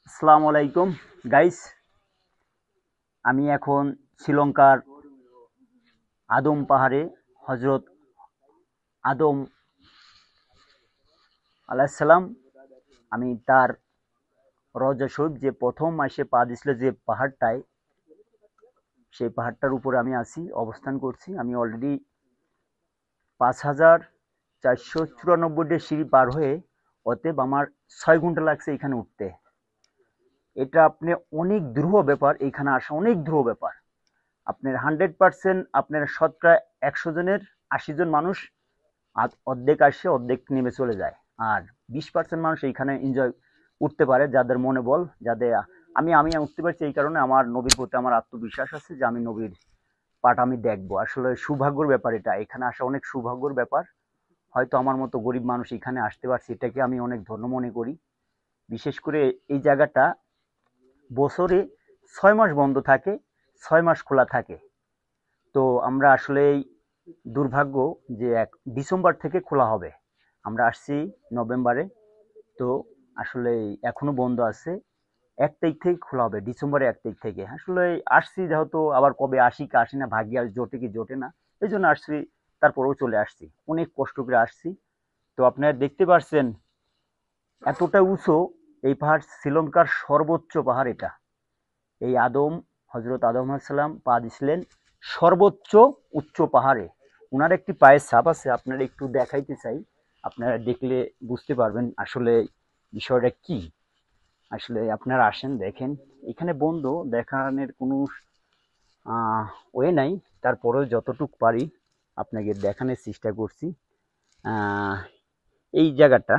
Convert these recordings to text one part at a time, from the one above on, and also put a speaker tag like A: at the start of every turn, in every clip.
A: আসসালামু আলাইকুম গাইস। আমি এখন শ্রীলঙ্কার আদম পাহাড়ে হজরত আদম আলাইসাল্লাম আমি তার রওজা শরীফ যে প্রথম মাসে পা দিছিল যে পাহাড়টায়, সেই পাহাড়টার উপরে আমি আছি, অবস্থান করছি। আমি অলরেডি ৫,৪৯৪টা সিঁড়ি পার হয়ে, অতএব আমার ৬ ঘন্টা লাগছে এখানে উঠতে। এটা আপনি অনেক দুরূহ ব্যাপার, এখানে আসা অনেক দুরূহ ব্যাপার। আপনার 100%, আপনার শতকরা ১০০ জনের ৮০ জন মানুষ অর্ধেক আসে, অর্ধেক নেমে চলে যায়। আর 20% মানুষ এইখানে এনজয় উঠতে পারে, যাদের মনে বল, যাদের আমি আমি উঠতে পারছি এই কারণে আমার নবীর প্রতি আমার আত্মবিশ্বাস আছে যে আমি নবীর পাঠ আমি দেখবো। আসলে সৌভাগ্যর ব্যাপার, এটা এখানে আসা অনেক সৌভাগ্যর ব্যাপার। হয়তো আমার মতো গরিব মানুষ এখানে আসতে পারছি, এটাকে আমি অনেক ধন্য মনে করি। বিশেষ করে এই জায়গাটা বছরে 6 মাস বন্ধ থাকে, 6 মাস খোলা থাকে। তো আমরা আসলেই দুর্ভাগ্য যে ডিসেম্বর থেকে খোলা হবে। আমরা আসছি নভেম্বরে, তো আসলে এখনো বন্ধ আছে। 1 তারিখ থেকে খোলা হবে, ডিসেম্বরের 1 তারিখ থেকে। আসলে আসছি যেহেতু, আবার কবে আসি কি আসি না, ভাগ্যে আর জোটে কি জোটে না, এই জন্য আসছি। তারপরেও চলে আসছি, অনেক কষ্ট করে আসছি। তো আপনারা দেখতে পাচ্ছেন এতটা উঁচু এই পাহাড়, শ্রীলঙ্কার সর্বোচ্চ পাহাড় এটা। এই হজরত আদম আলাইসাল্লাম পা দিছিলেন সর্বোচ্চ উচ্চ পাহাড়ে। ওনার একটি পায়ের ছাপ আছে, আপনারা একটু দেখাইতে চাই। আপনারা দেখলে বুঝতে পারবেন আসলে বিষয়টা কি। আসলে আপনারা আসেন, দেখেন। এখানে বন্ধ, দেখানোর কোনো ওয়ে নাই। তারপরেও যতটুক পারি আপনাকে দেখানোর চেষ্টা করছি। আহ, এই জায়গাটা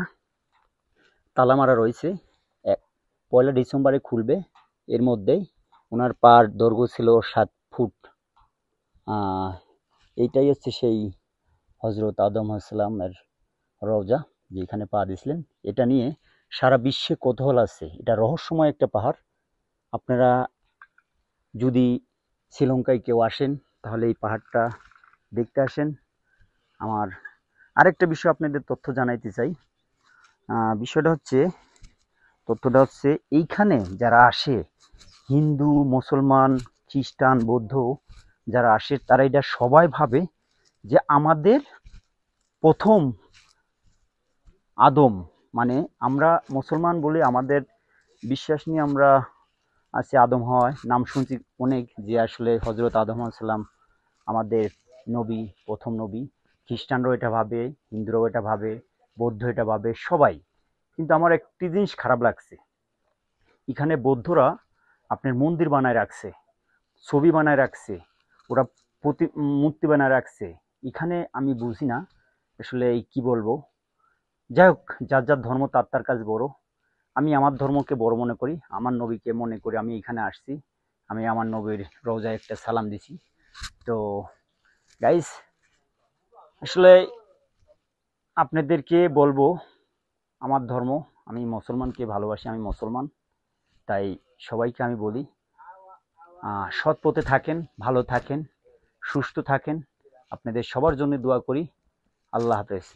A: তালা মারা রয়েছে, 1 ডিসেম্বরে খুলবে। এর মধ্যেই ওনার পার দৈর্ঘ্য ছিল 7 ফুট। এইটাই হচ্ছে সেই হজরত আদম আলাইসাল্লামের রওজা, যেখানে পা দিয়েছিলেন। এটা নিয়ে সারা বিশ্বে কৌতূহল আছে, এটা রহস্যময় একটা পাহাড়। আপনারা যদি শ্রীলঙ্কায় কেউ আসেন তাহলে এই পাহাড়টা দেখতে আসেন। আমার আরেকটা বিষয় আপনাদের তথ্য জানাইতে চাই। বিষয়টা হচ্ছে, তথ্যটা হচ্ছে, এইখানে যারা আসে, হিন্দু, মুসলমান, খ্রিস্টান, বৌদ্ধ যারা আসে, তারা এটা সবাই ভাবে যে আমাদের প্রথম আদম, মানে আমরা মুসলমান বলে আমাদের বিশ্বাস নিয়ে আমরা আছি আদম হয় নাম শুনছি অনেক, যে আসলে হজরত আদম আলাইসাল্লাম আমাদের নবী, প্রথম নবী। খ্রিস্টানরাও এটা ভাবে, হিন্দুরাও এটা ভাবে, বৌদ্ধ এটা ভাবে, সবাই। কিন্তু আমার একটি জিনিস খারাপ লাগছে, এখানে বৌদ্ধরা আপনার মন্দির বানায় রাখছে, ছবি বানায় রাখছে, ওরা মূর্তি বানায় রাখছে। এখানে আমি বুঝি না আসলে কি বলবো। যাই হোক, যার যার ধর্ম তার তার কাছে বড়। আমি আমার ধর্মকে বড় মনে করি, আমার নবীকে মনে করি। আমি এখানে আসছি, আমি আমার নবীর রোজায় একটা সালাম দিছি। তো গাইস, আসলে আপনাদেরকে বলবো আমার ধর্ম, আমি মুসলমানকে ভালোবাসি, আমি মুসলমান। তাই সবাইকে আমি বলি, সৎ পথে থাকেন, ভালো থাকেন, সুস্থ থাকেন। আপনাদের সবার জন্য দোয়া করি। আল্লাহ হাফেজ।